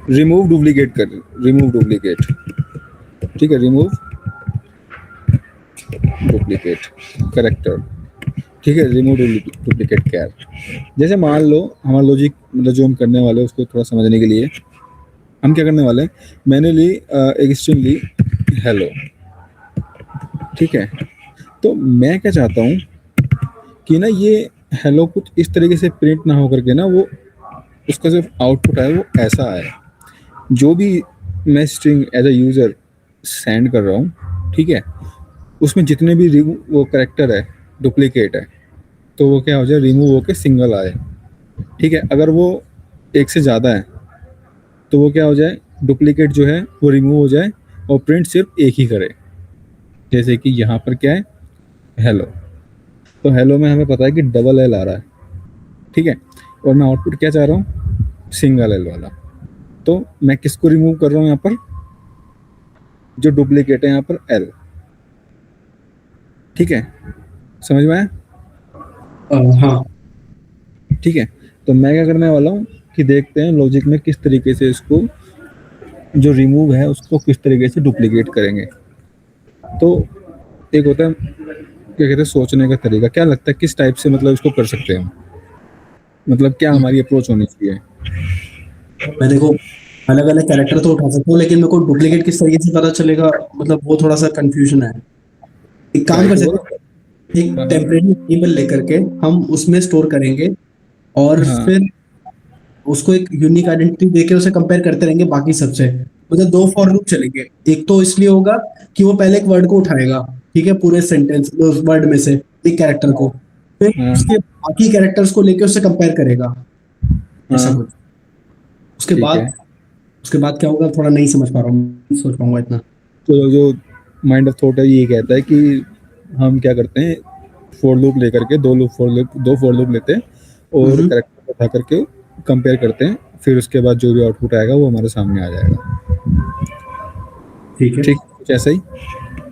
Remove duplicate कर, remove duplicate, ठीक है, रिमूव डुप्लीकेट करेक्टर, ठीक है, रिमूव डुप्लीकेट कैर। जैसे मान लो हमारा लॉजिक मतलब जो हम करने वाले हैं उसको थोड़ा समझने के लिए हम क्या करने वाले हैं, मैंने ली एक स्ट्रिंग ली हेलो, ठीक है। तो मैं क्या चाहता हूँ कि ना ये हेलो कुछ इस तरीके से प्रिंट ना होकर के ना वो उसका जो आउटपुट है वो ऐसा आए, जो भी मैं string as a user send कर रहा हूँ, ठीक है, उसमें जितने भी वो करेक्टर है डुप्लीकेट है, तो वो क्या हो जाए, रिमूव होकर सिंगल आए, ठीक है। अगर वो एक से ज़्यादा है तो वो क्या हो जाए, डुप्लीकेट जो है वो रिमूव हो जाए और प्रिंट सिर्फ एक ही करे। जैसे कि यहाँ पर क्या है, हेलो, तो हेलो में हमें पता है कि डबल एल आ रहा है, ठीक है, और मैं आउटपुट क्या चाह रहा हूँ, सिंगल एल वाला। तो मैं किसको रिमूव कर रहा हूँ यहाँ पर, जो डुप्लीकेट है यहाँ पर एल, ठीक है, समझ में आया? हाँ। ठीक है, तो मैं क्या करने वाला हूँ कि देखते हैं लॉजिक में किस तरीके से इसको जो रिमूव है उसको किस तरीके से डुप्लीकेट करेंगे। तो एक होता है क्या कहते हैं सोचने का तरीका, क्या लगता है किस टाइप से मतलब इसको कर सकते हैं हम, मतलब क्या हमारी अप्रोच होनी चाहिए? मैं देखो अलग अलग कैरेक्टर तो उठा सकता हूँ, लेकिन मेरे को डुप्लीकेट किस तरीके से पता चलेगा, मतलब वो थोड़ा सा कंफ्यूजन है। एक काम ट्राई कर तो सकते करो। हैं, एक हाँ हाँ टेम्परेरी वेरिएबल लेकर के हम उसमें स्टोर करेंगे, और हाँ फिर उसको एक यूनिक आइडेंटिटी देके उसे कंपेयर करते रहेंगे बाकी सबसे। मतलब दो फॉर लूप चलेंगे। एक तो इसलिए होगा कि वो पहले एक वर्ड को उठाएगा, ठीक है, पूरे सेंटेंस उस वर्ड में से एक कैरेक्टर को, फिर हाँ उसके बाकी कैरेक्टर्स को लेके उससे कंपेयर करेगा, ऐसा हाँ, कुछ। उसके ठीक बाद है। उसके बाद क्या होगा, थोड़ा नहीं समझ पा रहा हूँ, नहीं सोच पाऊंगा इतना। तो जो माइंड ऑफ थॉट है ये कहता है कि हम क्या करते हैं, फोर लूप लेकर के दो फोर लूप लेते हैं और हम्म। करेक्टर को उठा करके कंपेयर करते हैं, फिर उसके बाद जो भी आउटपुट आएगा वो हमारे सामने आ जाएगा। ठीक है। ठीक, कुछ ऐसा ही।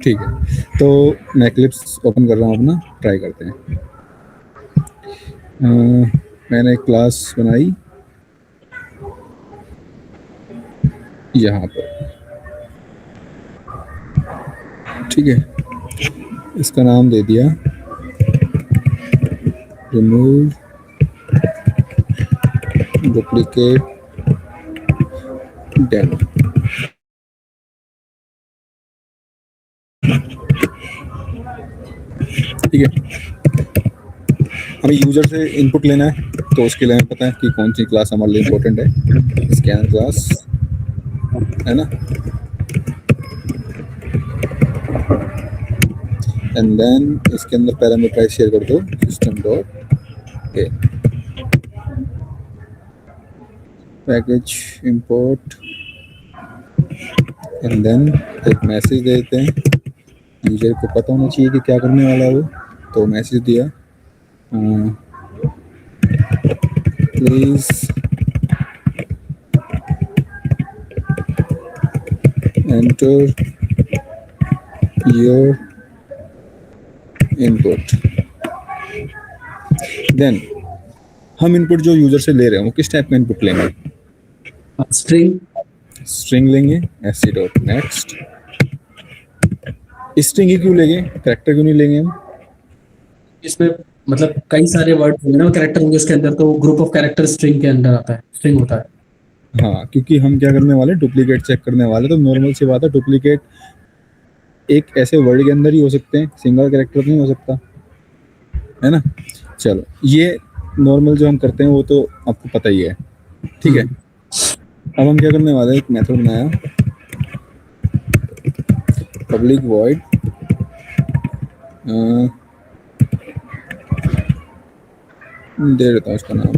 ठीक है, तो मैं क्लिप्स ओपन कर रहा हूँ अपना, ट्राई करते हैं। मैंने एक क्लास बनाई यहाँ पर, ठीक है, इसका नाम दे दिया रिमूव डुप्लीकेट डेमो, ठीक है। हमें यूजर से इनपुट लेना है, तो उसके लिए हमें पता है कि कौन सी क्लास हमारे लिए इम्पोर्टेंट है, स्कैनर क्लास, है ना। एंड देन इसके अंदर पैरामीटराइज शेयर कर दो system dot a package import, and then एक मैसेज दे देते हैं। यूजर को पता होना चाहिए कि क्या करने वाला है वो, तो मैसेज दिया please enter your input. Then हम इनपुट जो यूजर से ले रहे हैं वो किस टाइप का इनपुट लेंगे, स्ट्रिंग। स्ट्रिंग लेंगे, S C dot next. String ही क्यों लेंगे, करेक्टर क्यों नहीं लेंगे हम? इसमें मतलब कई सारे वर्ड होंगे ना, कैरेक्टर होंगे उसके अंदर, तो ग्रुप ऑफ कैरेक्टर स्ट्रिंग के अंदर आता है, स्ट्रिंग होता है। हाँ, क्योंकि हम क्या करने वाले, डुप्लीकेट चेक करने वाले, तो नॉर्मल सी बात है, डुप्लीकेट एक ऐसे वर्ड के अंदर ही हो सकते हैं, सिंगल कैरेक्टर नहीं हो सकता, है ना। चलो, ये नॉर्मल जो हम करते हैं वो तो आपको पता ही है, ठीक है। हम्म। अब हम क्या करने वाले हैं, एक मेथड बनाया पब्लिक वॉइड दे देता हूँ उसका नाम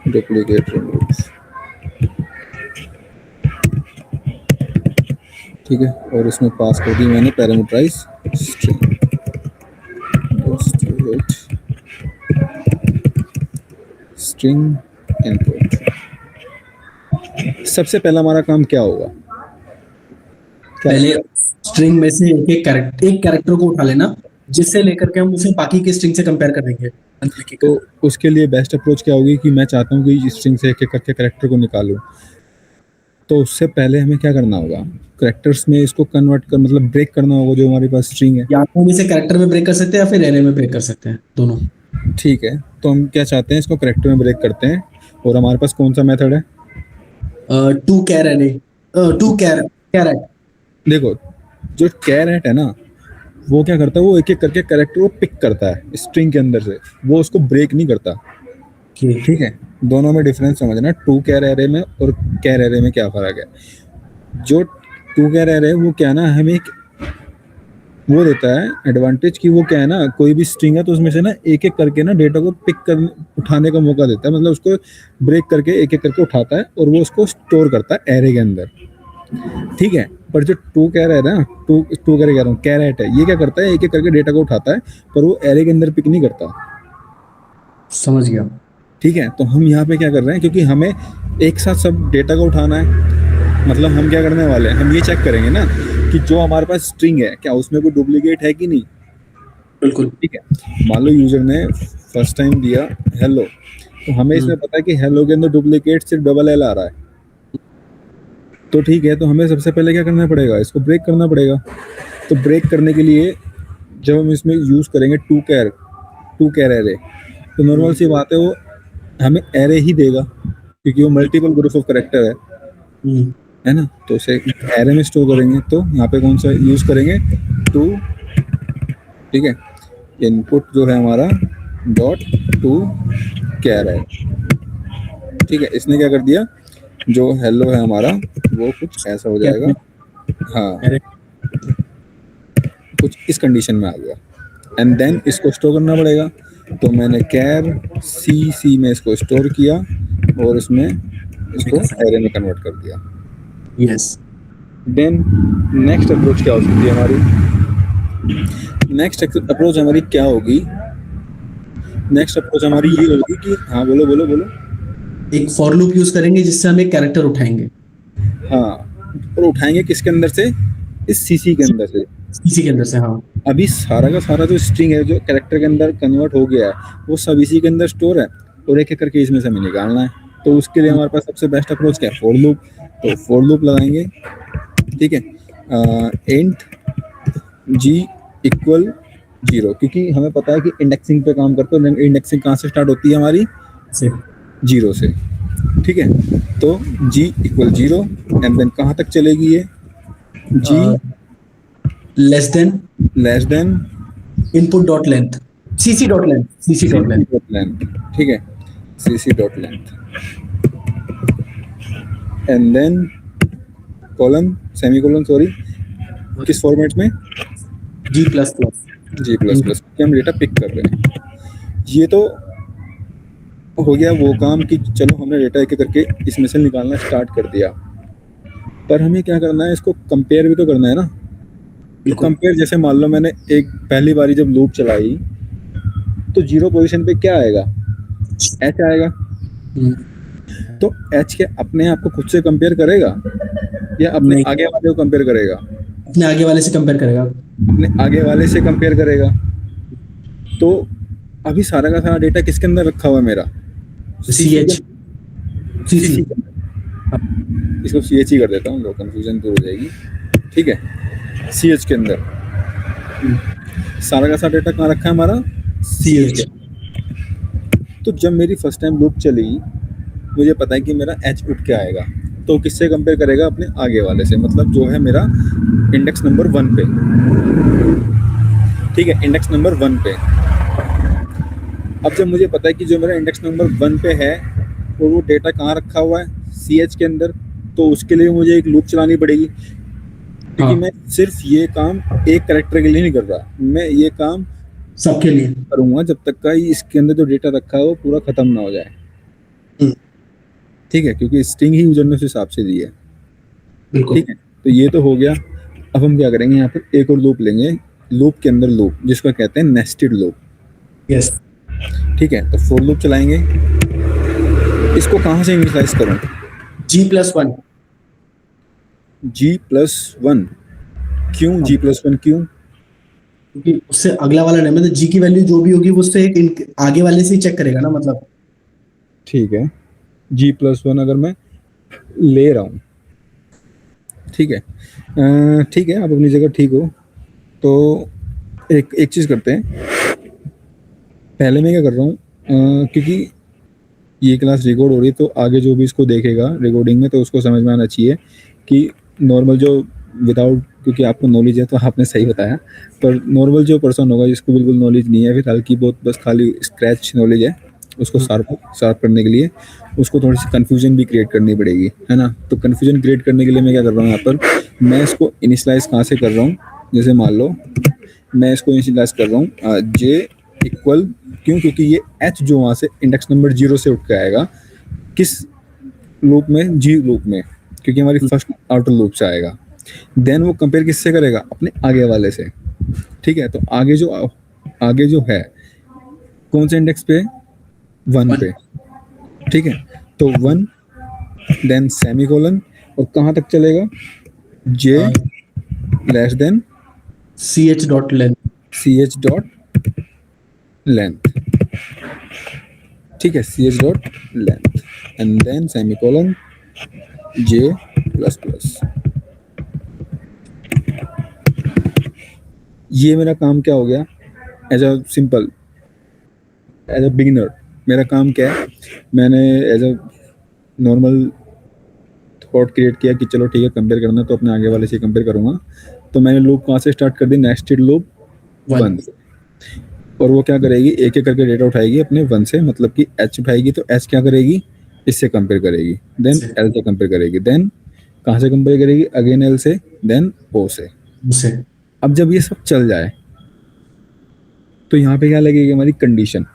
डुप्लीकेट रिमूव, ठीक है, और इसमें पास कर दी मैंने पैरामीटराइज स्ट्रिंग स्ट्रिंग इनपुट। सबसे पहला हमारा काम क्या होगा, क्या पहले लगता है? स्ट्रिंग में से एक कैरेक्टर को उठा लेना, जिससे लेकर के हम उसे बाकी के स्ट्रिंग से कंपेयर करेंगे। अनक्लिक तो उसके लिए बेस्ट अप्रोच क्या होगी कि मैं चाहता हूँ कि स्ट्रिंग से एक एक करके करेक्टर को निकालूं। तो उससे पहले हमें क्या करना होगा, करेक्टर्स में इसको कन्वर्ट कर मतलब ब्रेक करना होगा जो हमारे पास स्ट्रिंग है। या तो हम इसे कैरेक्टर में ब्रेक कर सकते हैं या फिर एरे में ब्रेक कर सकते हैं, दोनों। ठीक है, तो हम क्या चाहते हैं, इसको करेक्टर में ब्रेक करते हैं। और हमारे पास कौन सा मेथड है? To char array, to char caret. देखो, जो कैरेट है ना, वो क्या करता है, वो एक एक करके करेक्टर को पिक करता है स्ट्रिंग के अंदर से, वो उसको ब्रेक नहीं करता। ठीक। ठीक है, दोनों में डिफरेंस समझना, टू कैर एरे में और कैर एरे में क्या फर्क है। जो टू कैर एरे वो क्या है ना, हमें एक वो देता है एडवांटेज कि वो क्या है ना, कोई भी स्ट्रिंग है तो उसमें से ना एक एक करके ना डेटा को पिक कर उठाने का मौका देता है, मतलब उसको ब्रेक करके एक एक करके उठाता है और वो उसको स्टोर करता है एरे के अंदर। ठीक है, पर जो टू कैर है ना, टू टू कैर कह रहा हूँ, कैरेट है, ये क्या करता है, एक एक करके डेटा को उठाता है पर वो एरे के अंदर पिक नहीं करता। समझ गया। ठीक है, तो हम यहाँ पे क्या कर रहे हैं, क्योंकि हमें एक साथ सब डेटा को उठाना है, मतलब हम क्या करने वाले हैं, हम ये चेक करेंगे ना कि जो हमारे पास स्ट्रिंग है क्या उसमें कोई डुप्लीकेट है कि नहीं। बिल्कुल। ठीक है, मान लो यूजर ने फर्स्ट टाइम दिया हेलो, तो हमें इसमें पता है कि हेलो के अंदर डुप्लीकेट सिर्फ डबल एल आ रहा है। तो ठीक है, तो हमें सबसे पहले क्या करना पड़ेगा, इसको ब्रेक करना पड़ेगा। तो ब्रेक करने के लिए जब हम इसमें यूज करेंगे टू कैर एरे, तो नॉर्मल सी बात है, वो हमें एरे ही देगा क्योंकि वो मल्टीपल ग्रुप ऑफ करेक्टर है ना। तो उसे एरे में स्टोर करेंगे, तो यहाँ पे कौन सा यूज करेंगे, टू। ठीक है, इनपुट जो है हमारा डॉट टू कैर है। ठीक है, इसने क्या कर दिया, जो हेलो है हमारा वो कुछ ऐसा हो जाएगा, हाँ कुछ इस कंडीशन में आ गया। एंड देन इसको स्टोर करना पड़ेगा, तो मैंने कैर सी में इसको स्टोर किया और इसमें इसको एरे में कन्वर्ट कर दिया। यस। देन नेक्स्ट अप्रोच क्या हो सकती है हमारी, नेक्स्ट अप्रोच हमारी क्या होगी, नेक्स्ट अप्रोच हमारी ये होगी कि, हाँ बोलो बोलो बोलो। एक फॉर लूप यूज करेंगे जिससे हम एक कैरेक्टर उठाएंगे। हाँ, और उठाएंगे किसके अंदर से, इस सीसी के अंदर से। इसी के अंदर से, हाँ। अभी सारा का सारा जो स्ट्रिंग है जो कैरेक्टर के अंदर कन्वर्ट हो गया है वो सब इसी के अंदर स्टोर है, और एक एक करके इसमें से हमें निकालना है। तो उसके लिए हमारे पास सबसे बेस्ट अप्रोच क्या है, फॉर लूप। तो फॉर लूप लगाएंगे। ठीक है, इंट जी इक्वल 0, क्योंकि हमें पता है कि इंडेक्सिंग पे काम करते हैं, इंडेक्सिंग कहाँ से स्टार्ट होती है हमारी, से 0 से। ठीक है, तो जी इक्वल 0 एंड देन कहाँ तक चलेगी ये, G less less than input dot length, CC dot length, CC dot length. Length. ठीक है, CC dot length and then colon semicolon, sorry, किस फॉर्मेट में, G plus plus. G plus plus, हम data pick कर रहे हैं। ये तो हो गया वो काम कि चलो हमने डेटा एक एक करके इसमें से निकालना स्टार्ट कर दिया, पर हमें क्या करना है, इसको कंपेयर भी तो करना है ना। तो कंपेयर, जैसे मान लो मैंने एक पहली बारी जब लूप चलाई तो 0 पोजीशन पे क्या आएगा, एच आएगा। तो एच के अपने आप को खुद से कंपेयर करेगा या अपने आगे वाले को कंपेयर करेगा, अपने आगे वाले से कंपेयर करेगा, अपने आगे वाले से कंपेयर करेगा। तो अभी सारा का सारा डेटा किसके अंदर रखा हुआ है मेरा, सी एच, सीसी। इसको सी एच ही कर देता हूँ, लो कंफ्यूजन दूर हो जाएगी। ठीक है, सी एच के अंदर सारा का सारा डेटा कहाँ रखा है हमारा, सी एच के। तो जब मेरी फर्स्ट टाइम लूप चली, मुझे पता है कि मेरा एच उठ के आएगा, तो किससे कंपेयर करेगा, अपने आगे वाले से, मतलब जो है मेरा इंडेक्स नंबर 1 पे। ठीक है, इंडेक्स नंबर 1 पे। अब जब मुझे पता है कि जो मेरा इंडेक्स नंबर 1 पे है और वो डेटा कहाँ रखा हुआ है, सी एच के अंदर, तो उसके लिए मुझे एक लूप चलानी पड़ेगी, क्योंकि मैं सिर्फ ये काम एक कैरेक्टर के लिए नहीं कर रहा, मैं ये काम सबके लिए करूंगा जब तक का इसके अंदर जो डेटा रखा है वो पूरा खत्म ना हो जाए। ठीक है, क्योंकि स्ट्रिंग ही यूजर ने उस हिसाब से दी है। ठीक है, तो ये तो हो गया। अब हम क्या करेंगे, यहाँ पर एक और लूप लेंगे, लूप के अंदर लूप, जिसको कहते हैं नेस्टेड लूप। यस। ठीक है, तो फॉर लूप चलाएंगे। इसको कहाँ से इनिशियलाइज करूं, G+1। G+1, क्यों G+1 क्यों, क्योंकि उससे अगला वाला नहीं, मतलब जी की वैल्यू जो भी होगी वो उससे आगे वाले से ही चेक करेगा ना, मतलब। ठीक है, G+1 अगर मैं ले रहा हूँ, ठीक है, ठीक है, आप अपनी जगह ठीक हो। तो एक एक चीज़ करते हैं, पहले मैं क्या कर रहा हूँ, क्योंकि ये क्लास रिकॉर्ड हो रही है तो आगे जो भी इसको देखेगा रिकॉर्डिंग में तो उसको समझ में आना चाहिए कि नॉर्मल जो विदाउट, क्योंकि आपको नॉलेज है तो आपने सही बताया, पर नॉर्मल जो पर्सन होगा जिसको बिल्कुल नॉलेज नहीं है, फिर हल्की बहुत बस खाली स्क्रैच नॉलेज है, उसको शार्प शार्प करने के लिए उसको थोड़ी सी कन्फ्यूजन भी क्रिएट करनी पड़ेगी, है ना। तो कन्फ्यूजन क्रिएट करने के लिए मैं क्या कर रहा हूँ यहाँ पर, मैं इसको इनिशलाइज कहाँ से कर रहा हूँ, जैसे मान लो मैं इसको इनिशियलाइज कर रहा हूँ जे इक्वल, क्यों, क्योंकि ये एच जो वहाँ से इंडेक्स नंबर 0 से उठ के आएगा, किस लूप में, जी लूप में, क्योंकि हमारी फर्स्ट आउटर लूप से आएगा। देन वो कंपेयर किससे करेगा, अपने आगे वाले से। ठीक है, तो आगे जो है कौन से इंडेक्स पे, 1 पे। ठीक है, तो 1 देन सेमी कोलन, और कहाँ तक चलेगा, J less than C H dot length. C H dot length. ठीक है, C H dot length and then semicolon J plus plus. ये मेरा काम क्या हो गया, as a simple, as a beginner मेरा काम क्या है, मैंने as a normal thought create किया कि चलो ठीक है कंपेयर करना तो अपने आगे वाले से कंपेयर करूंगा। तो मैंने लूप कहाँ से स्टार्ट कर दी, नेक्स्टेड लूप 1 से, और वो क्या करेगी, एक एक करके डेटा उठाएगी अपने 1 से, मतलब कि एच उठाएगी तो एच क्या करेगी, इससे कंपेयर करेगी, देन एल से कंपेयर करेगी, देन कहाँ से कंपेयर करेगी, अगेन एल से, देन ओ से। से अब जब ये सब चल जाए तो यहाँ पे क्या लगेगी, हमारी कंडीशन।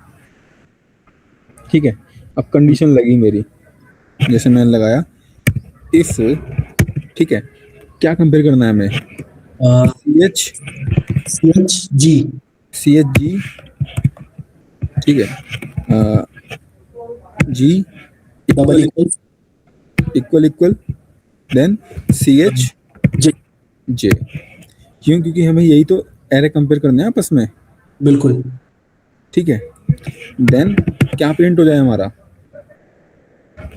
ठीक है, अब कंडीशन लगी मेरी, जैसे मैंने लगाया इफ, ठीक है, क्या कंपेयर करना है हमें, C H C H G जी, ठीक है, G double equal equal equal equal then C H J. J. क्यों, क्योंकि हमें यही तो एरे कंपेयर करना है आपस में। बिल्कुल। ठीक है, देन क्या प्रिंट हो जाए हमारा,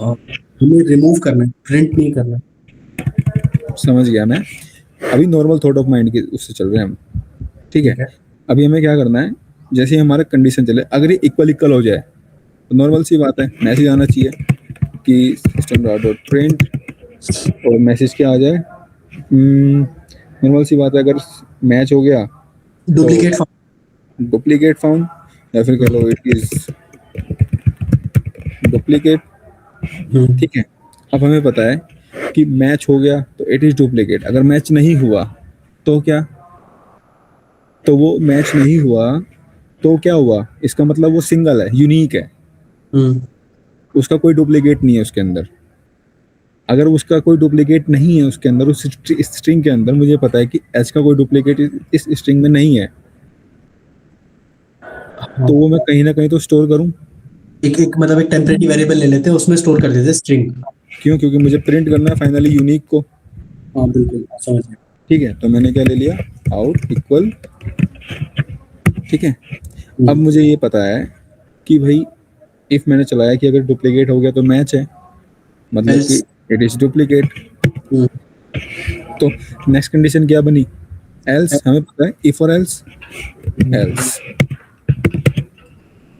हमें रिमूव करना है, प्रिंट नहीं करना है। समझ गया मैं, अभी नॉर्मल थॉट ऑफ माइंड के उससे चल रहे हैं हम। ठीक है, ठीक है। अभी हमें क्या करना है, जैसे ही हमारा कंडीशन चले, अगर ये इक्वल इक्वल हो जाए तो नॉर्मल सी बात है मैसेज आना चाहिए कि सिस्टम डॉट प्रिंट, और मैसेज क्या आ जाए, नॉर्मल सी बात है, अगर मैच हो गया तो डुप्लीकेट डुप्लीकेट फाउंड, या फिर कह लो इट इज डुप्लीकेट। ठीक है, अब हमें पता है कि मैच हो गया तो इट इज डुप्लीकेट, अगर मैच नहीं हुआ तो क्या, तो वो मैच नहीं हुआ तो क्या हुआ, इसका मतलब वो सिंगल है, यूनिक है, उसका कोई डुप्लीकेट नहीं है उसके अंदर। अगर उसका कोई डुप्लीकेट नहीं है उसके अंदर, उस स्ट्रिंग के अंदर, मुझे पता है कि एच का कोई डुप्लीकेट इस स्ट्रिंग में नहीं है, तो वो मैं कहीं ना कहीं तो स्टोर करूं। एक एक मतलब एक टेम्परेरी वेरिएबल ले लेते हैं, उसमें स्टोर कर देते हैं स्ट्रिंग। क्यों, क्योंकि मुझे प्रिंट करना है फाइनली यूनिक को। हाँ बिल्कुल समझ गया। ठीक है, तो मैंने क्या ले लिया, आउट इक्वल। ठीक है, अब मुझे ये पता है कि भाई इफ मैंने चलाया कि अगर डुप्लीकेट हो गया तो मैच है, मतलब कि इट इज डुप्लीकेट। तो नेक्स्ट कंडीशन क्या बनी, एल्स, हमें पता है इफ और एल्स, एल्स।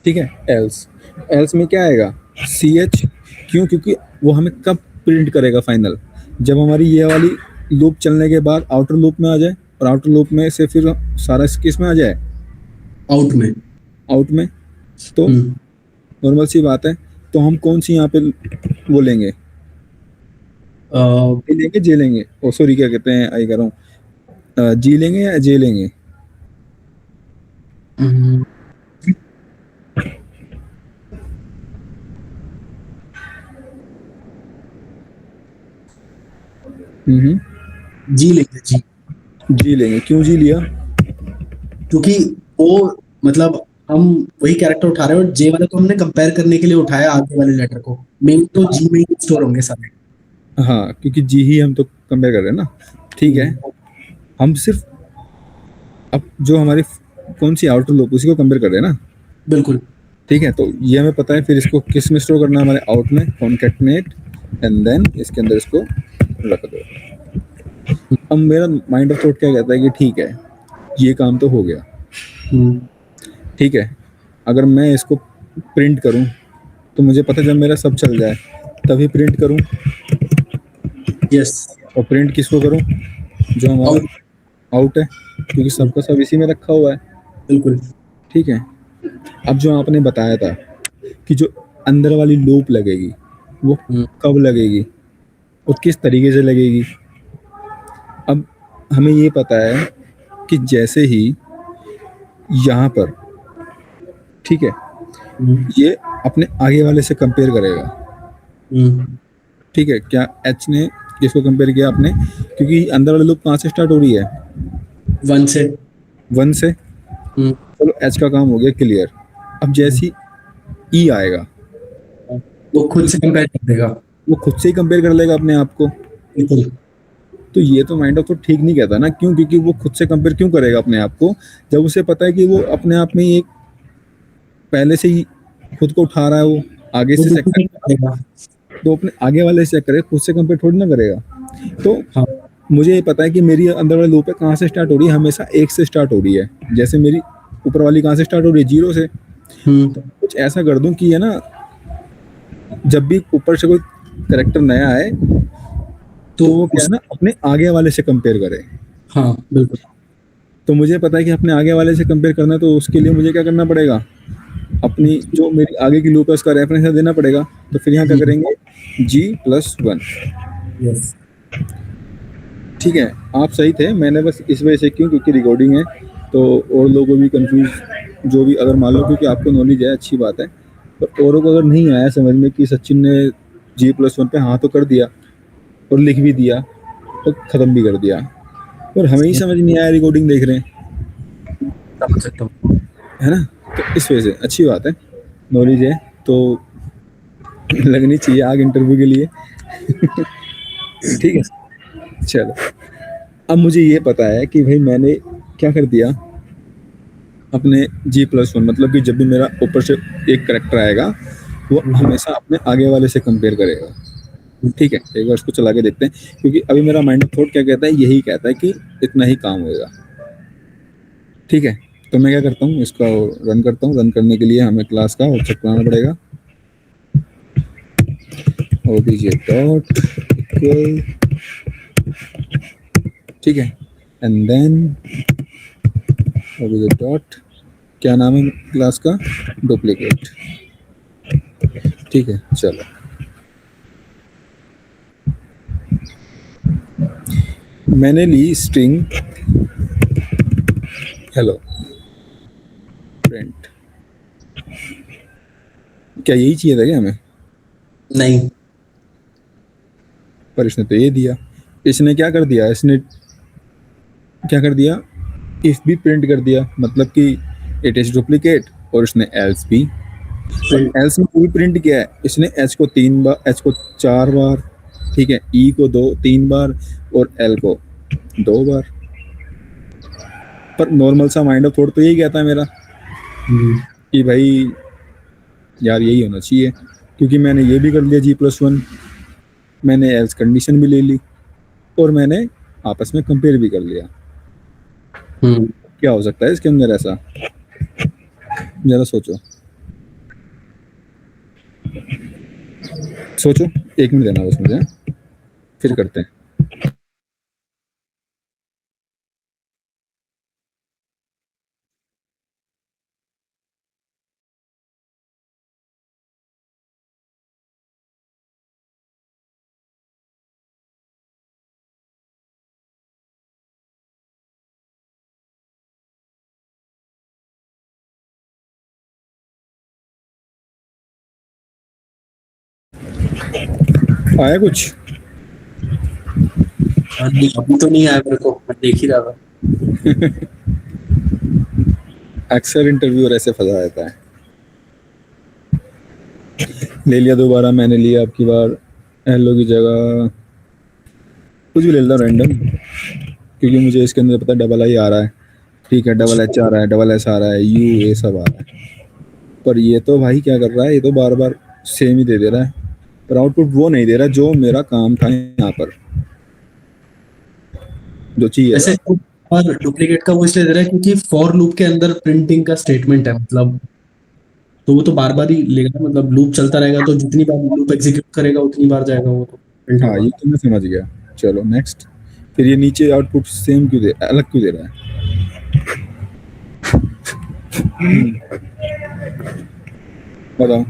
ठीक है, एल्स, एल्स में क्या आएगा, सी एच, क्यों, क्योंकि वो हमें कब प्रिंट करेगा फाइनल, जब हमारी ये वाली लूप चलने के बाद आउटर लूप में आ जाए, और आउटर लूप में से फिर सारा किस में आ जाए, आउट में। आउट में। तो नॉर्मल सी बात है, तो हम कौन सी यहाँ पे वो लेंगे, ए लेंगे, जे लेंगे, ओ सॉरी क्या कहते हैं, आई कर रहा हूँ, जी लेंगे या जे लेंगे, जी लेंगे जी, जी लेंगे, क्यों जी लिया, क्योंकि वो मतलब हम वही कैरेक्टर उठा रहे हैं, और जे वाला तो हमने कंपेयर करने के लिए उठाया आगे वाले लेटर को, मेन तो जी में ही स्टोर होंगे सारे। हाँ क्योंकि जी ही हम तो कंपेयर कर रहे हैं ना। ठीक है, हम सिर्फ अब जो हमारी कौन सी आउटर लूप उसी को कंपेयर कर रहे हैं ना, बिल्कुल। ठीक है। तो ये हमें पता है, फिर इसको किस में स्टोर करना है, हमारे आउट में, कॉन्केटनेट, एंड देन इसके अंदर इसको रख दो। अब मेरा माइंड ऑफ थॉट क्या कहता है कि ठीक है, ये काम तो हो गया, हम्म, ठीक है। अगर मैं इसको प्रिंट करूं तो मुझे पता है जब मेरा सब चल जाए तभी प्रिंट करूं, यस। और प्रिंट किसको करूं, जो हमारा और आउट है, क्योंकि सबका सब इसी में रखा हुआ है, बिल्कुल। ठीक है। अब जो आपने बताया था कि जो अंदर वाली लूप लगेगी वो हम्म, कब लगेगी और किस तरीके से लगेगी, अब हमें ये पता है कि जैसे ही यहाँ पर, ठीक है, हम्म, ये अपने आगे वाले से कंपेयर करेगा, हम्म, ठीक है। क्या एच ने किसको कंपेयर किया आपने, क्योंकि अंदर वाली लूप कहाँ से स्टार्ट हो रही है, 1 से। 1 से। हम्म, चलो एच का काम हो गया क्लियर। अब हम्म, जैसी ई आएगा वो खुद से कंपेयर कर देगा। वो खुद से ही कंपेयर कर लेगा अपने आप को। बिल्कुल। तो ये तो माइंड ऑफ तो ठीक नहीं कहता ना, क्यों, क्योंकि वो खुद से कंपेयर क्यों करेगा अपने आप को, जब उसे पता है कि वो अपने आप में ही एक पहले से ही खुद को उठा रहा है, वो आगे वो से चेक डुप्लीकेट करेगा, करेगा। तो अपने आगे वाले से चेक करेगा, खुद से कंपेयर थोड़ी ना करेगा। तो हाँ। मुझे ये पता है कि मेरी अंदर वाली लूप है कहाँ से स्टार्ट हो रही है, हमेशा 1 से स्टार्ट हो रही है। जैसे मेरी ऊपर वाली कहाँ से स्टार्ट हो रही है, 0 से। हम्म, तो कुछ ऐसा कर दूं कि है ना, जब भी ऊपर से कोई करेक्टर नया आए तो तो वो क्या उस है ना, अपने आगे वाले से कंपेयर करे। हाँ बिल्कुल। तो मुझे पता है कि अपने आगे वाले से कंपेयर करना है, तो उसके लिए मुझे क्या करना पड़ेगा, अपनी जो मेरी आगे की लूप है उसका रेफरेंस देना पड़ेगा। तो फिर यहाँ क्या करेंगे, G+1, यस। ठीक है। आप सही थे, मैंने बस इस वजह से क्यों, क्योंकि रिकॉर्डिंग है तो और लोगों को भी कंफ्यूज, जो भी अगर मान लो, क्योंकि आपको नॉलेज है अच्छी बात है, पर औरों को अगर नहीं आया समझ में कि सचिन ने G+1 पे हाँ तो कर दिया और लिख भी दिया और ख़त्म भी कर दिया, और हमें ही समझ नहीं आया, रिकॉर्डिंग देख रहे हैं, समझ सकता हूँ। है ना। तो इस वजह से अच्छी बात है, नॉलेज है तो लगनी चाहिए आग इंटरव्यू के लिए। ठीक है, चलो। अब मुझे ये पता है कि भाई मैंने क्या कर दिया, अपने G+1, मतलब कि जब भी मेरा ऊपर से एक करेक्टर आएगा वो हमेशा अपने आगे वाले से कंपेयर करेगा, ठीक है। एक बार इसको चला के देखते हैं, क्योंकि अभी मेरा माइंड ऑफ थॉट क्या कहता है, यही कहता है कि इतना ही काम होगा, ठीक है। तो मैं क्या करता हूँ, इसका रन करता हूँ। रन करने के लिए हमें क्लास का ऑब्जेक्ट बनाना पड़ेगा, obj डॉट, ठीक है, एंड देन obj डॉट, क्या नाम है क्लास का, डुप्लीकेट, ठीक है। चलो, मैंने ली स्ट्रिंग हेलो प्रिंट, क्या यही चाहिए था क्या हमें, नहीं। पर इसने तो ये दिया। इसने क्या कर दिया, इसने क्या कर दिया, इफ भी प्रिंट कर दिया, मतलब कि इट इज डुप्लीकेट, और इसने एल्स भी। अब प्रिंट। एल्स में भी प्रिंट किया है इसने, एच को 3 बार, एच को 4 बार, ठीक है, ई को 3 बार, और एल को 2 बार। पर नॉर्मल सा माइंड ऑफ थॉट तो यही कहता है मेरा कि भाई यार यही होना चाहिए, क्योंकि मैंने ये भी कर लिया G+1, मैंने एल्स कंडीशन भी ले ली, और मैंने आपस में कंपेयर भी कर लिया। हम्म, क्या हो सकता है इसके अंदर ऐसा, जरा सोचो, सोचो, 1 मिनट देना बस मुझे, फिर करते हैं। आया कुछ, नहीं अभी तो नहीं आया मेरे को, मैं देख ही रहा था। अक्सर इंटरव्यूअर ऐसे फंसा रहता है। ले लिया दोबारा, मैंने लिया अब की बार हेलो की जगह कुछ भी ले लेता रैंडम, क्योंकि मुझे इसके अंदर पता डबल आई आ रहा है, ठीक है, डबल एच आ रहा है, डबल एस आ रहा है, यू ये सब आ रहा है। पर ये तो भाई क्या कर रहा है, ये तो बार बार सेम ही दे दे रहा है, पर आउटपुट वो नहीं दे रहा जो मेरा काम था यहाँ पर, जो चाहिए वैसे था। और डुप्लीकेट का वो इसलिए दे रहा है क्योंकि फॉर लूप के अंदर प्रिंटिंग का स्टेटमेंट है, मतलब तो वो तो बार बार ही लेगा, मतलब लूप चलता रहेगा तो जितनी बार लूप एग्जीक्यूट करेगा उतनी बार जाएगा वो तो प्रिंट हाँ, होगा। ये तो मैं समझ गया। चलो नेक्स्ट। फिर ये नीचे आउटपुट सेम क्यों दे, अलग क्यों दे रहा है? बताओ।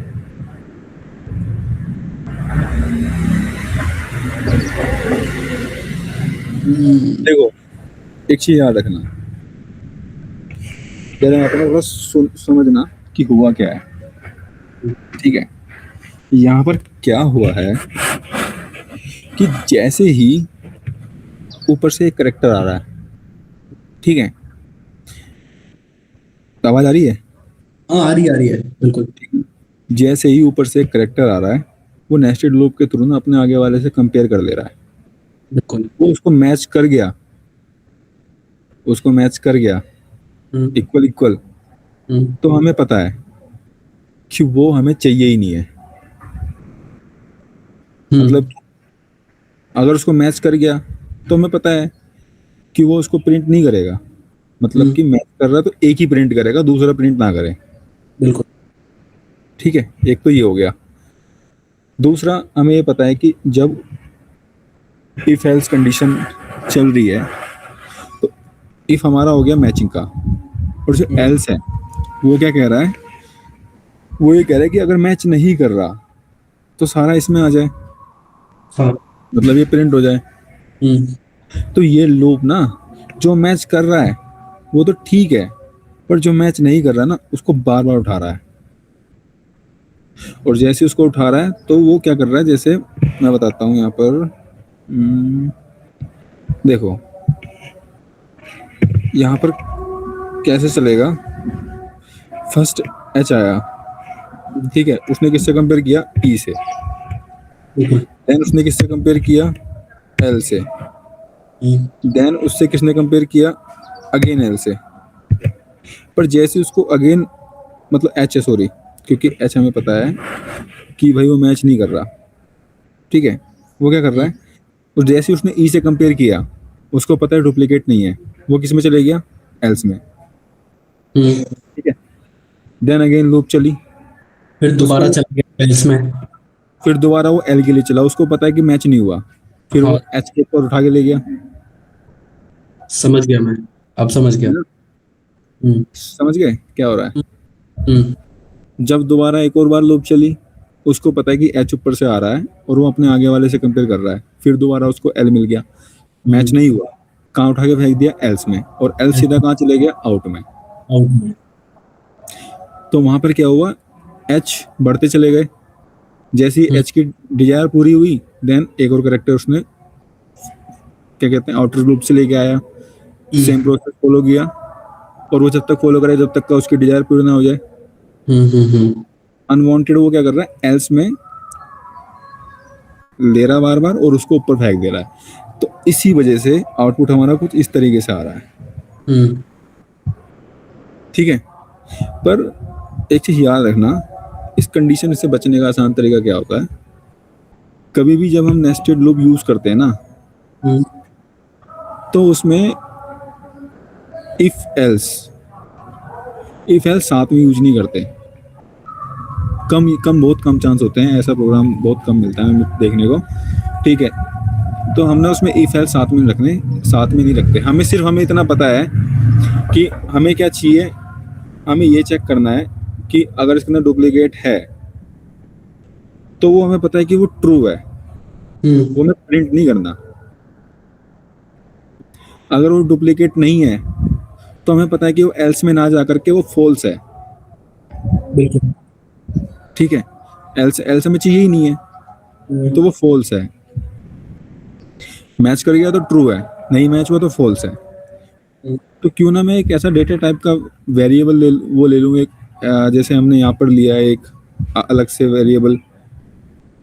देखो, एक चीज याद रखना, जरा यहाँ पर थोड़ा समझना कि हुआ क्या है। ठीक है, यहाँ पर क्या हुआ है कि जैसे ही ऊपर से एक करेक्टर आ रहा है, ठीक है, आवाज आ रही है? हाँ आ रही है बिल्कुल। जैसे ही ऊपर से एक करेक्टर आ रहा है, वो नेस्टेड लूप के थ्रू ना अपने आगे वाले से कंपेयर कर ले रहा है। बिल्कुल। वो उसको मैच कर गया, उसको मैच कर गया, हम्म। इक्वल इक्वल, हम्म। तो हमें पता है कि वो हमें चाहिए ही नहीं है। हम्म। मतलब अगर उसको मैच कर गया तो हमें पता है कि वो उसको प्रिंट नहीं करेगा। मतलब हम्म। कि मैच कर रहा है तो एक ही प्रिंट करेगा, दूसरा प्रिंट ना करे। बिल्कुल। ठीक है, एक तो ये हो गया। दूसरा, हमें ये पता है कि जब इफ एल्स कंडीशन चल रही है, तो इफ हमारा हो गया मैचिंग का, और जो हम्म। एल्स है वो क्या कह रहा है, वो ये कह रहा है कि अगर मैच नहीं कर रहा तो सारा इसमें आ जाए, हाँ। मतलब ये प्रिंट हो जाए। हम्म। तो ये लूप ना, जो मैच कर रहा है वो तो ठीक है, पर जो मैच नहीं कर रहा ना उसको बार बार उठा रहा है। और जैसे उसको उठा रहा है तो वो क्या कर रहा है, जैसे मैं बताता हूँ यहाँ पर। देखो यहाँ पर कैसे चलेगा। फर्स्ट एच आया, ठीक है, उसने किससे कंपेयर किया, ई से। बिल्कुल। देन उसने किससे कंपेयर किया, एल से। हम्म। देन उससे किसने कंपेयर किया, अगेन एल से। पर जैसे उसको अगेन, मतलब एच है, सॉरी, क्योंकि एच हमें पता है कि भाई वो मैच नहीं कर रहा। ठीक है, वो क्या कर रहा है, तो जैसे उसने ई से कंपेयर किया, उसको पता है डुप्लीकेट नहीं है, वो किस में चले गया, एल्स में। हम्म। ठीक है, देन अगेन लूप चली, फिर दोबारा उसको चला गया इसमें। फिर दोबारा वो एल के लिए चला, उसको पता है कि मैच नहीं हुआ, फिर हाँ वो एच के ऊपर उठा के ले गया। समझ गया मैं, अब समझ गया। है ना? हम्म। समझ गए क्या हो रहा है? हम्म। जब दोबारा एक और बार लूप चली, उसको पता है कि एच ऊपर से आ रहा है और वो अपने आगे वाले से कंपेयर कर रहा है, फिर दोबारा उसको एल मिल गया, मैच हम्म। नहीं हुआ, कहाँ उठा के फेंक दिया, एल्स में, और एल सीधा कहाँ चले गया, आउट में। आउट। तो वहां पर क्या हुआ, एच बढ़ते चले गए, जैसे ही एच की डिजायर पूरी हुई, देन एक और करेक्टर उसने क्या कहते हैं आउटर लूप से लेके आया, सेम प्रोसेस फॉलो किया, और वो जब तक फॉलो करे जब तक का उसकी डिजायर पूरी ना हो जाए। हम्म। अनवांटेड वो क्या कर रहा है, एल्स में ले रहा बार बार और उसको ऊपर फेंक दे रहा है। तो इसी वजह से आउटपुट हमारा कुछ इस तरीके से आ रहा है। हम्म। ठीक है, पर एक चीज याद रखना, इस कंडीशन से बचने का आसान तरीका क्या होता है, कभी भी जब हम नेस्टेड लूप यूज करते हैं ना, हम्म। तो उसमें इफ एल्स, इफ एल्स साथ में यूज नहीं करते। कम कम बहुत कम चांस होते हैं, ऐसा प्रोग्राम बहुत कम मिलता है हमें देखने को। ठीक है, तो हमने उसमें इफ एल्स साथ में रखने, साथ में नहीं रखते। हमें सिर्फ हमें इतना पता है कि हमें क्या चाहिए, हमें ये चेक करना है कि अगर इसके अंदर डुप्लीकेट है तो वो हमें पता है कि वो ट्रू है, हम्म। वो हमें प्रिंट नहीं करना। अगर वो डुप्लीकेट नहीं है तो हमें पता है कि वो एल्स में ना जा करके वो फॉल्स है। बिल्कुल। ठीक है, एल्स एल्स हमें चाहिए ही नहीं है, तो वो फॉल्स है। मैच कर गया तो ट्रू है, नहीं मैच हुआ तो फॉल्स है। तो क्यों ना मैं एक ऐसा डेटा टाइप का वेरिएबल वो ले लूँ एक, जैसे हमने यहाँ पर लिया है एक अलग से वेरिएबल,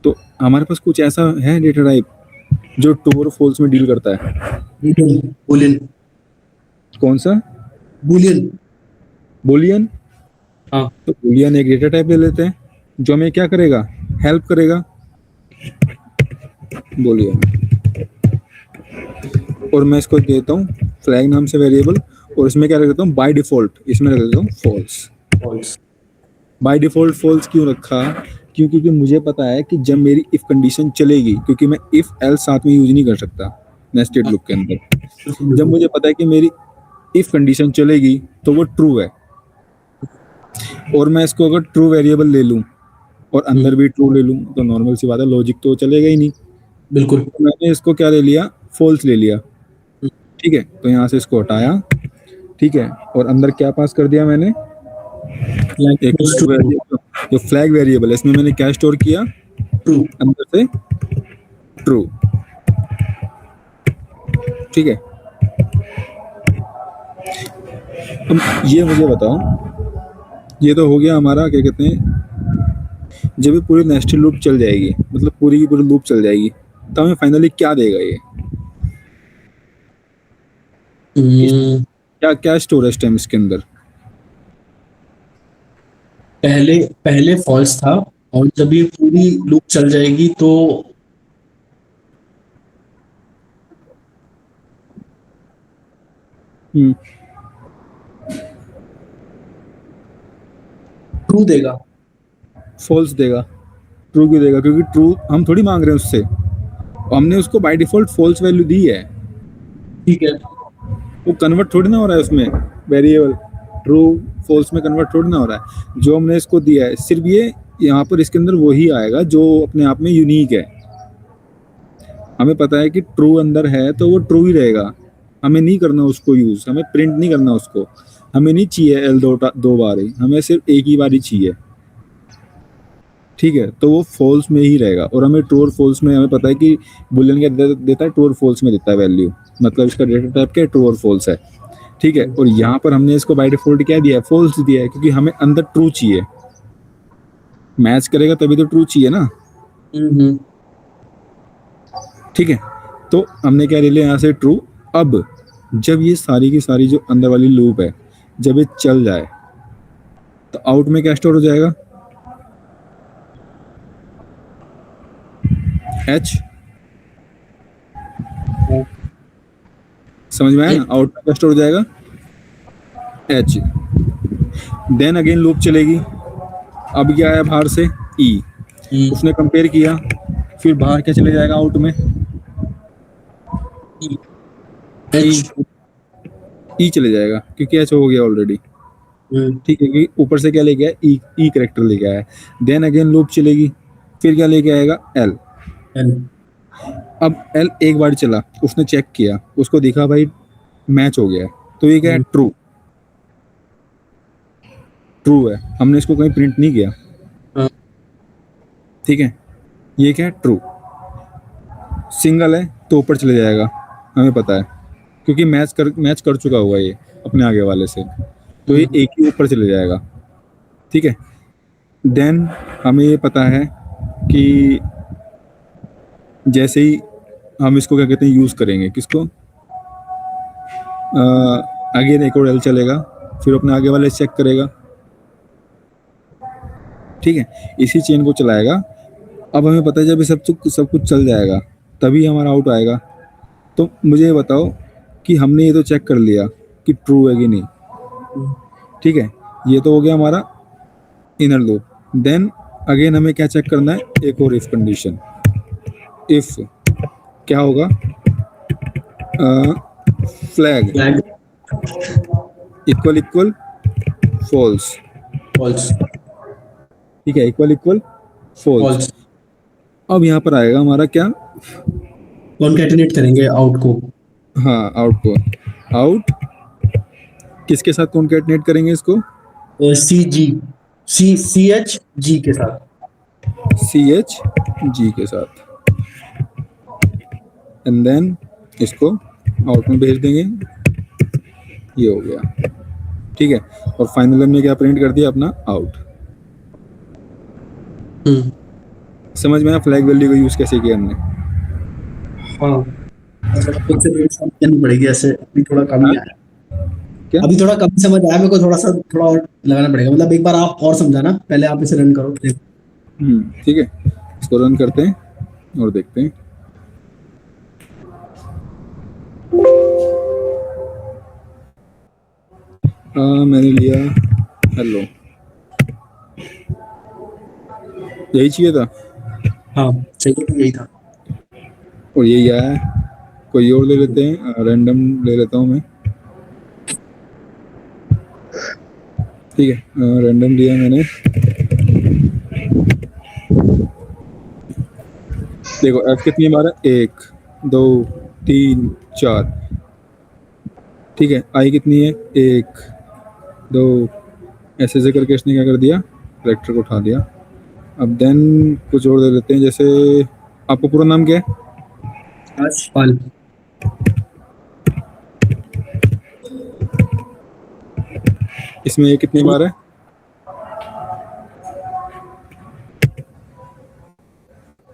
तो हमारे पास कुछ ऐसा है डेटा टाइप जो ट्रू और फॉल्स में डील करता है। बूलियन। कौन सा? बुलियन। बुलियन। हाँ। तो बुलियन एक डेटा टाइप ले लेते हैं जो हमें क्या करेगा, हेल्प करेगा, बुलियन। और मैं इसको देता हूँ फ्लैग नाम से वेरिएबल, और इसमें क्या रख देता हूँ, बाय डिफॉल्ट इसमें रख देता हूँ false. False. By default false क्यों रखा, क्योंकि मुझे पता है कि जब मेरी इफ कंडीशन चलेगी, क्योंकि मैं इफ एल्स साथ में यूज नहीं कर सकता नेस्टेड लूप के अंदर, जब मुझे पता है कि मेरी इफ कंडीशन चलेगी तो वो ट्रू है, और मैं इसको अगर ट्रू वेरिएबल ले लूँ और अंदर भी ट्रू ले लूँ, तो नॉर्मल सी बात है, लॉजिक तो चलेगा ही नहीं। बिल्कुल। तो मैंने इसको क्या ले लिया, फॉल्स ले लिया। ठीक है, तो यहाँ से इसको हटाया। ठीक है, और अंदर क्या पास कर दिया मैंने, एक ट्रू। वेरिएबल, जो फ्लैग वेरिएबल है इसमें मैंने क्या स्टोर किया, ट्रू। अंदर से ट्रू। ठीक है, अब ये मुझे बताओ, ये तो हो गया हमारा क्या कहते हैं, जब ये पूरी नेस्टेड लूप चल जाएगी, मतलब पूरी की पूरी लूप चल जाएगी, तो हमें फाइनली क्या देगा ये, किस, हम्म, क्या क्या स्टोर है इस टाइम इसके अंदर। पहले पहले फॉल्स था, और जब ये पूरी लूप चल जाएगी तो हम्म, ट्रू देगा। फॉल्स देगा। ट्रू क्यों देगा, क्योंकि ट्रू हम थोड़ी मांग रहे हैं उससे, हमने उसको बाय डिफॉल्ट फॉल्स वैल्यू दी है, ठीक है। वो कन्वर्ट थोड़ी ना हो रहा है उसमें, वेरिएबल ट्रू फॉल्स में कन्वर्ट थोड़ी ना हो रहा है, जो हमने इसको दिया है सिर्फ ये यहाँ पर इसके अंदर वही आएगा जो अपने आप में यूनिक है। हमें पता है कि ट्रू अंदर है तो वो ट्रू ही रहेगा, हमें नहीं करना उसको यूज, हमें प्रिंट नहीं करना उसको, हमें नहीं चाहिए एल दो बार ही, हमें सिर्फ एक ही बार ही चाहिए। ठीक है, तो वो फॉल्स में ही रहेगा, और हमें ट्रू और फॉल्स में हमें पता है कि बुलियन क्या देता है, ट्रू और फॉल्स में देता है वैल्यू, मतलब इसका डेटा टाइप क्या है, ट्रू और फॉल्स है। ठीक है, और यहाँ पर हमने इसको बाय डिफॉल्ट क्या दिया है, फॉल्स दिया है, क्योंकि हमें अंदर ट्रू चाहिए, मैच करेगा तभी तो ट्रू चाहिए ना। हम्म। ठीक है, तो हमने क्या ले लिया यहाँ से ट्रू। अब जब ये सारी की सारी जो अंदर वाली लूप है, जब ये चल जाए, तो आउट में क्या स्टोर हो जाएगा, एच। समझ में आया ना, आउट में क्या स्टोर हो जाएगा, एच। देन अगेन लूप चलेगी, अब क्या आया बाहर से, ई, उसने कंपेयर किया, फिर बाहर क्या चले जाएगा आउट में, ई, एच। ई चले जाएगा, क्योंकि एच हो गया ऑलरेडी। ठीक है, कि ऊपर से क्या लेके आया, ई, ई करेक्टर लेके आया। देन अगेन लूप चलेगी, फिर क्या लेके आएगा, एल। एल। अब एल एक बार चला, उसने चेक किया, उसको दिखा भाई मैच हो गया है, तो ये क्या है, ट्रू। ट्रू है, हमने इसको कहीं प्रिंट नहीं किया। ठीक है, ये क्या है, ट्रू। सिंगल है तो ऊपर चले जाएगा, हमें पता है, क्योंकि मैच कर चुका हुआ ये अपने आगे वाले से, तो ये एक ही ऊपर चले जाएगा। ठीक है, देन हमें ये पता है कि जैसे ही हम इसको क्या कहते हैं यूज़ करेंगे, किसको, आगे एक और एल चलेगा, फिर अपने आगे वाले चेक करेगा। ठीक है, इसी चेन को चलाएगा। अब हमें पता है जब ये सब कुछ चल जाएगा तभी हमारा आउट आएगा। तो मुझे ये बताओ कि हमने ये तो चेक कर लिया कि ट्रू है कि नहीं। ठीक है, ये तो हो गया हमारा इनर लूप। देन अगेन हमें क्या चेक करना है, एक और इफ कंडीशन। इफ क्या होगा, flag flag. Equal equal false. False. ठीक है, इक्वल इक्वल फॉल्स। फॉल्स। अब यहाँ पर आएगा हमारा क्या, कॉन्कैटिनेट करेंगे आउट को। हाँ आउट को, आउट किसके साथ कॉन्कैटिनेट करेंगे इसको, सी जी, सी एच जी के साथ। सी एच जी के साथ, एंड देन इसको आउट में भेज देंगे, ये हो गया। ठीक है, और फाइनल हमने क्या प्रिंट कर दिया, अपना आउट। समझ में आया फ्लैग वैल्यू का यूज कैसे किया हमने। हाँ, खुद से करनी पड़ेगी, ऐसे अभी थोड़ा कम ही हाँ? आया। क्या? अभी थोड़ा कम समझ आया मेरे को, थोड़ा और लगाना पड़ेगा, मतलब एक बार आप और समझाना, पहले आप इसे रन करो। ठीक है, इसको रन करते हैं और देखते हैं। मैंने लिया हेलो, यही चाहिए था हाँ चाहिए तो यही था। और यही आया है। कोई और ले लेते हैं, रैंडम ले लेता हूँ मैं। ठीक है, रैंडम लिया मैंने। देखो एफ कितनी बार है, 1 2 3 4। ठीक है, आई कितनी है, 1 2, ऐसे ऐसे करके इसने क्या कर दिया, करेक्टर को उठा दिया। अब देन कुछ और दे देते हैं, जैसे आपका पूरा नाम क्या है? आजपाल। इसमें ये कितनी बार है?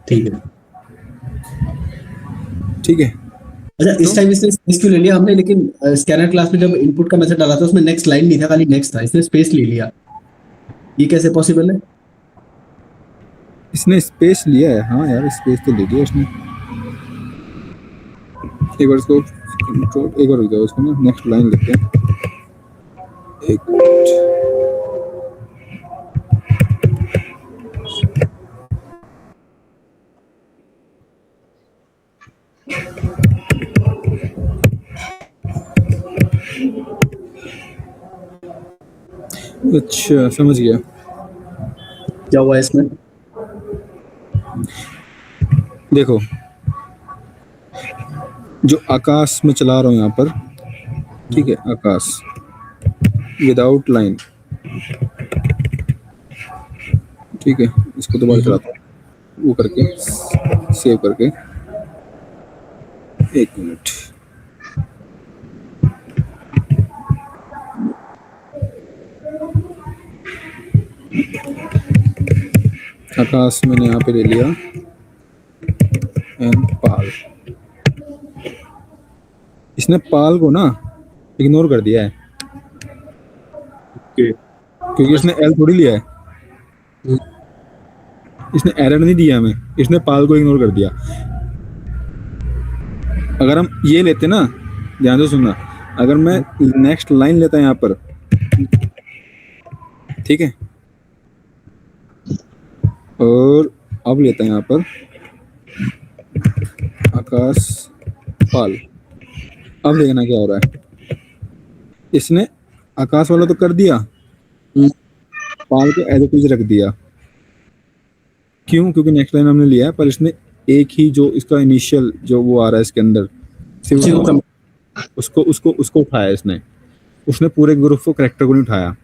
ठीक है। ठीक है, अच्छा तो इस टाइम इसने स्पेस क्यों ले लिया हमने, लेकिन स्कैनर क्लास में जब इनपुट का मैसेज डाला था उसमें नेक्स्ट लाइन नहीं था, खाली नेक्स्ट था, इसने स्पेस ले लिया, ये कैसे पॉसिबल है? इसने स्पेस लिया है, हाँ यार स्पेस तो ले लिया इसने। एक बार इसको एक बार रुक जाओ, इसको ना नेक्स्ट लाइन लिखते हैं। एक मिनट। अच्छा समझ गया। क्या हुआ इसमें? देखो जो आकाश में चला रहा हूँ यहाँ पर, ठीक है, आकाश विदाउट लाइन। ठीक है, इसको दोबारा चलाता हूँ वो करके, सेव करके। एक मिनट, आकाश मैंने यहाँ पे ले लिया एंड पाल। इसने पाल को ना इग्नोर कर दिया है, क्योंकि इसने एल थोड़ी लिया है, इसने एरर नहीं दिया हमें, इसने पाल को इग्नोर कर दिया। अगर हम ये लेते ना, ध्यान से सुनना, अगर मैं नेक्स्ट लाइन लेता यहाँ पर, ठीक है, और अब लेता है यहाँ पर आकाश पाल, अब देखना क्या हो रहा है। इसने आकाश वाला तो कर दिया, पाल को एज इट इज रख दिया। क्यों? क्योंकि नेक्स्ट लाइन हमने लिया है, पर इसने एक ही जो इसका इनिशियल जो वो आ रहा है इसके अंदर, सिर्फ उसको उसको उसको उठाया इसने, उसने पूरे ग्रुप को करेक्टर को नहीं उठाया।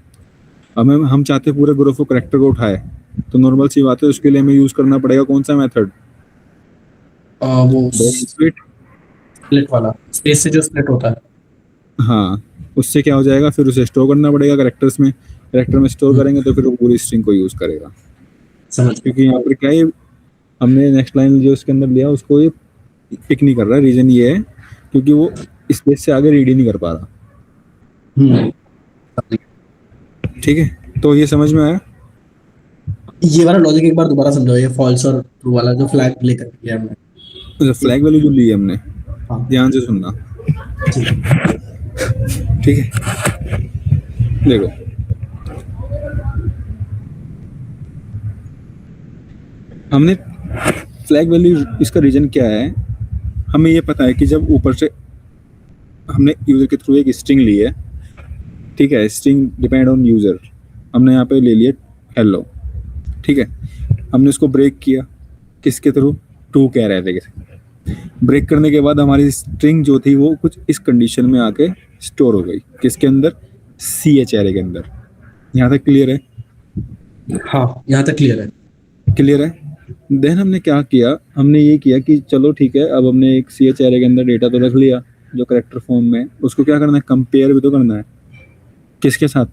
अब हम चाहते हैं पूरे ग्रुप को करेक्टर को उठाए, तो नॉर्मल सी बात है, उसके लिए हमें यूज करना पड़ेगा कौन सा मेथड, वो स्प्लिट। स्प्लिट वाला, स्पेस से जो स्प्लिट होता है। हाँ, उससे क्या हो जाएगा, फिर उसे स्टोर करना पड़ेगा करेक्टर्स में, करेक्टर में स्टोर करेंगे तो फिर वो पूरी स्ट्रिंग को यूज करेगा। समझ। क्योंकि यहाँ पर क्या है, हमने नेक्स्ट लाइन जो इसके अंदर लिया उसको ये पिक नहीं कर रहा, रीजन ये है क्योंकि वो स्पेस से आगे रीड ही नहीं कर पा रहा। ठीक है, तो ये समझ में आया? ये वाला लॉजिक एक बार दोबारा समझाओ, ये फॉल्स और ट्रू वाला जो फ्लैग लेकर किया हमने। फ्लैग वैल्यू जो ली है हमने, हाँ ध्यान से सुनना, ठीक है। देखो हमने फ्लैग वैल्यू, इसका रीजन क्या है, हमें ये पता है कि जब ऊपर से हमने यूजर के थ्रू एक स्ट्रिंग ली है, ठीक है, स्ट्रिंग डिपेंड ऑन यूजर, हमने यहाँ पे ले लिया हेलो, ठीक है, हमने उसको ब्रेक किया किसके थ्रू, टू कह रहे थे किसी, ब्रेक करने के बाद हमारी स्ट्रिंग जो थी वो कुछ इस कंडीशन में आके स्टोर हो गई, किसके अंदर, सी एच एरे के अंदर। यहाँ तक क्लियर है? हाँ यहाँ तक क्लियर है। क्लियर है। देन हमने क्या किया, हमने ये किया कि चलो ठीक है, अब हमने एक सी एच एरे के अंदर डेटा तो रख लिया जो करेक्टर फॉर्म में, उसको क्या करना है, कंपेयर भी तो करना है, किसके साथ,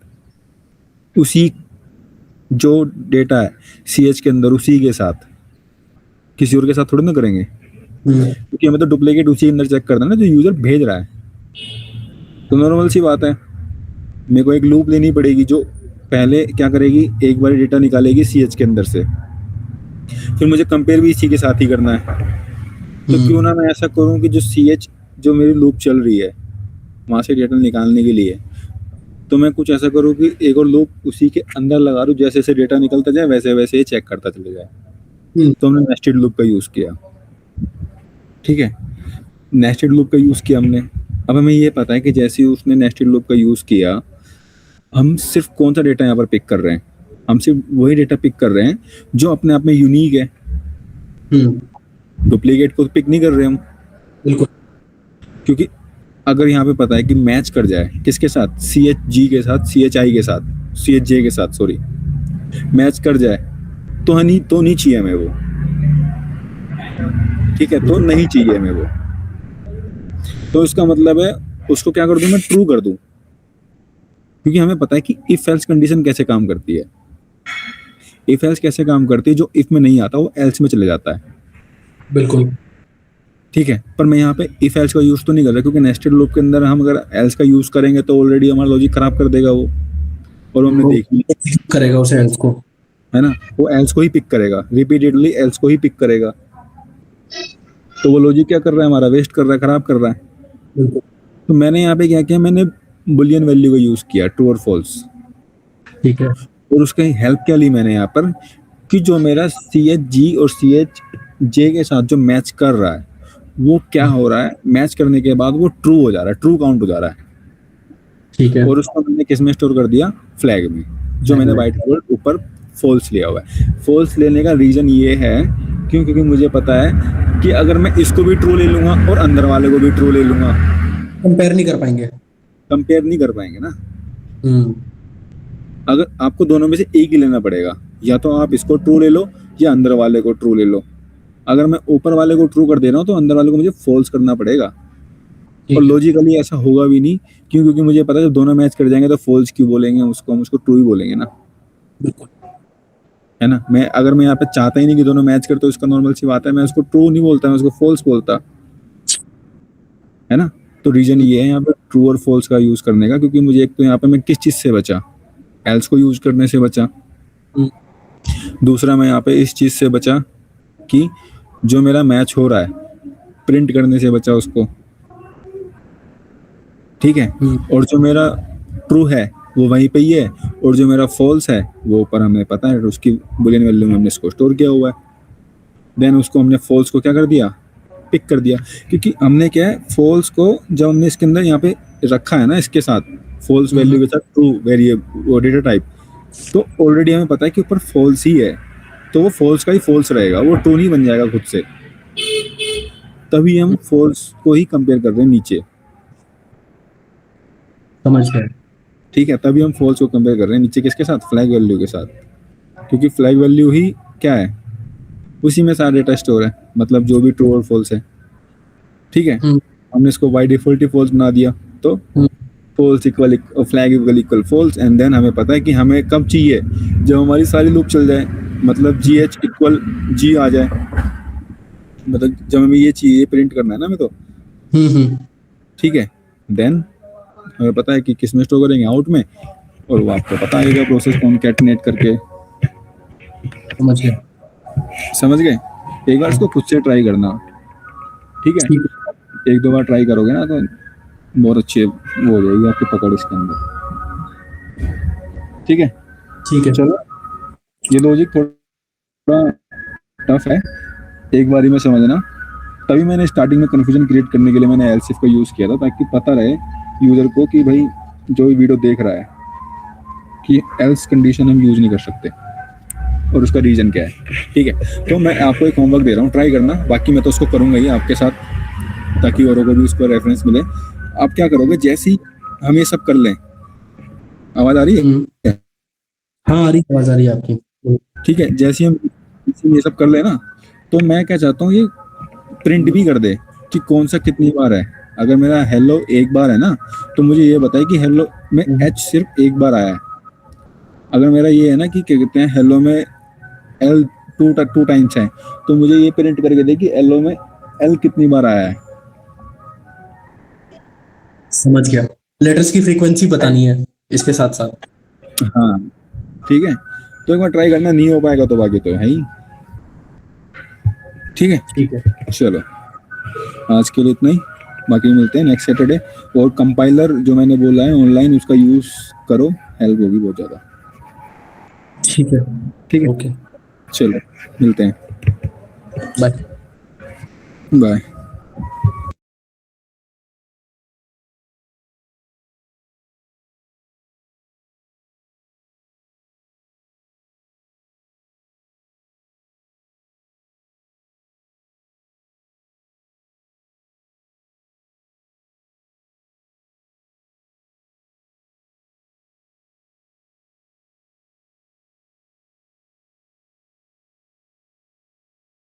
उसी जो डेटा है सी एच के अंदर उसी के साथ, किसी और के साथ थोड़ी ना करेंगे, क्योंकि हमें तो डुप्लीकेट उसी के अंदर चेक करना है ना जो यूजर भेज रहा है। तो नॉर्मल सी बात है, मेरे को एक लूप लेनी पड़ेगी जो पहले क्या करेगी, एक बार डेटा निकालेगी सी एच के अंदर से, फिर मुझे कंपेयर भी इसी के साथ ही करना है। तो क्यों ना मैं ऐसा करूं कि जो सी एच जो मेरी लूप चल रही है वहां से डेटा निकालने के लिए, तो मैं कुछ ऐसा करूं कि एक और लूप उसी के अंदर लगा दूं, जैसे जैसे डेटा निकलता जाए वैसे वैसे ये चेक करता चले जाए। तो हमने नेस्टेड लूप का यूज किया। ठीक है, नेस्टेड लूप का यूज किया हमने। अब हमें ये पता है कि जैसे ही उसने नेस्टेड लूप का यूज किया, हम सिर्फ कौन सा डेटा यहाँ पर पिक कर रहे हैं, हम सिर्फ वही डेटा पिक कर रहे हैं जो अपने आप में यूनिक है। डुप्लीकेट को पिक नहीं कर रहे हम, बिल्कुल। क्योंकि अगर यहाँ पे पता है कि मैच कर जाए किसके साथ, सी एच जी के साथ, सी एच आई के साथ, सी एच जे के साथ, सॉरी, मैच कर जाए तो नहीं चाहिए हमें वो। ठीक है, तो नहीं चाहिए हमें वो। तो इसका मतलब है उसको क्या कर दूं मैं, ट्रू कर दूं, क्योंकि हमें पता है कि इफ एल्स कंडीशन कैसे काम करती है। इफ एल्स कैसे काम करती है, जो इफ में नहीं आता वो एल्स में चले जाता है। बिल्कुल। ठीक है, पर मैं यहाँ पे इफ एल्स का यूज तो नहीं कर रहा, क्योंकि नेस्टेड लूप के अंदर हम अगर एल्स का यूज करेंगे तो ऑलरेडी हमारा लॉजिक खराब कर देगा वो, और हमने वो देख लिया execute करेगा उसे एल्स को, है ना, वो एल्स को ही पिक करेगा, रिपीटेडली एल्स को ही पिक करेगा। तो वो लॉजिक क्या कर रहा है, हमारा वेस्ट कर रहा है, खराब कर रहा है। बिल्कुल। तो मैंने यहाँ पे क्या किया, मैंने बुलियन वैल्यू का यूज किया, ट्रू और फॉल्स। ठीक है। और उसका हेल्प क्या ली मैंने यहाँ पर, कि जो मेरा सी एच जी और सी एच जे के साथ जो मैच कर रहा है वो क्या हो रहा है, मैच करने के बाद वो ट्रू हो जा रहा है, ट्रू काउंट हो जा रहा है। ठीक है। और उसको मैंने किस में स्टोर कर दिया, फ्लैग में, जो मैंने बाय डिफॉल्ट ऊपर फॉल्स लिया हुआ है। फॉल्स लेने का रीजन ये है क्योंकि मुझे पता है कि अगर मैं इसको भी ट्रू ले लूंगा और अंदर वाले को भी ट्रू ले लूंगा, कंपेयर नहीं कर पाएंगे। कंपेयर नहीं कर पाएंगे ना। हम्म। अगर आपको दोनों में से एक ही लेना पड़ेगा, या तो आप इसको ट्रू ले लो या अंदर वाले को ट्रू ले लो। अगर मैं ऊपर वाले को ट्रू कर दे रहा हूँ तो अंदर वाले को मुझे फॉल्स करना पड़ेगा, और लॉजिकली ऐसा होगा भी नहीं, क्योंकि मुझे पता है जब दोनों मैच कर जाएंगे तो फॉल्स क्यों बोलेंगे उसको, हम उसको ट्रू ही बोलेंगे ना। बिल्कुल। है ना, अगर मैं यहाँ पे चाहता ही नहीं कि दोनों मैच कर, तो इसका नॉर्मल सी बात है मैं उसको ट्रू नहीं बोलता, मैं उसको फॉल्स बोलता, है ना। तो रीजन ये है यहाँ पे ट्रू और फॉल्स का यूज करने का, क्योंकि मुझे एक तो यहाँ पे मैं किस चीज से बचा, एल्स को यूज करने से बचा। दूसरा मैं यहाँ पे इस चीज से बचा कि जो मेरा मैच हो रहा है प्रिंट करने से बचा उसको। ठीक है, और जो मेरा ट्रू है वो वहीं पे ही है, और जो मेरा फॉल्स है वो ऊपर हमें पता है, उसकी बुलियन वैल्यू में हमने इसको स्टोर किया हुआ है। देन उसको हमने फॉल्स को क्या कर दिया, पिक कर दिया, क्योंकि हमने क्या है फॉल्स को जब हमने इसके अंदर यहाँ पे रखा है ना, इसके साथ फॉल्स वैल्यू के साथ ट्रू वेरिएबल डेटा टाइप, तो ऑलरेडी हमें पता है कि ऊपर फॉल्स ही है, तो वो फॉल्स का ही फॉल्स रहेगा, वो ट्रू नहीं बन जाएगा खुद से। तभी हम फॉल्स को ही कंपेयर कर रहे हैं नीचे, समझ गए। ठीक है, तभी हम फॉल्स को कंपेयर कर रहे हैं नीचे किसके साथ, फ्लैग वैल्यू के साथ, क्योंकि फ्लैग वैल्यू ही क्या है, उसी में सारा डेटा स्टोर है, मतलब जो भी ट्रू और फॉल्स है। ठीक है, हमने इसको बाय डिफॉल्ट ही फॉल्स बना दिया, तो false equal flag equal false, and then हमें पता है कि हमें कब चाहिए, जब हमारी सारी लूप चल जाए, मतलब जी एच इक्वल जी आ जाए, मतलब जब हमें ये चाहिए प्रिंट करना है ना हमें तो। ठीक है, देन हमें पता है कि किस में स्टोर करेंगे, आउट में, और वो आपको पता आएगा प्रोसेस कॉनकैटनेट करके। समझ गए। समझ गए, एक बार इसको खुद से ट्राई करना। ठीक है, एक दो बार ट्राई करोगे ना तो बहुत अच्छे वो हो जाएगी आपकी पकड़ इसके अंदर। ठीक है, ठीक है। चलो, ये लॉजिक थोड़ा टफ है, एक बारी में समझना। तभी मैंने स्टार्टिंग में कंफ्यूजन क्रिएट करने के लिए मैंने एल्स इफ का यूज किया था, ताकि पता रहे यूजर को कि भाई जो भी वीडियो देख रहा है कि एल्स कंडीशन हम यूज नहीं कर सकते, और उसका रीजन क्या है। ठीक है, तो मैं आपको एक होमवर्क दे रहा हूँ, ट्राई करना, बाकी मैं तो उसको करूंगा ही आपके साथ, ताकि औरों को भी उसको रेफरेंस मिले। आप क्या करोगे, जैसे ही हम ये सब कर लें, आवाज आ रही है? हाँ आ रही आवाज, आ रही है आपकी। ठीक है, जैसे हम ये सब कर ले ना, तो मैं क्या चाहता हूँ ये प्रिंट भी कर दे कि कौन सा कितनी बार है। अगर मेरा हेलो एक बार है ना, तो मुझे ये बताए कि हेलो में एच सिर्फ एक बार आया है। अगर मेरा ये है ना कि क्या कहते हैं हेलो में एल टू टाइम्स है, तो मुझे ये प्रिंट करके दे कि हेलो में एल कितनी बार आया है। समझ गया, लेटर्स की फ्रीक्वेंसी बतानी है। इसके साथ साथ। हाँ ठीक है, तो एक बार ट्राई करना, नहीं हो पाएगा तो बाकी तो है ही। ठीक है, ठीक है। चलो आज के लिए इतना ही, बाकी मिलते हैं नेक्स्ट सैटरडे। और कंपाइलर जो मैंने बोला है ऑनलाइन, उसका यूज करो, हेल्प होगी बहुत ज़्यादा। ठीक है। ठीक है, ओके। चलो मिलते हैं, बाय। बाय।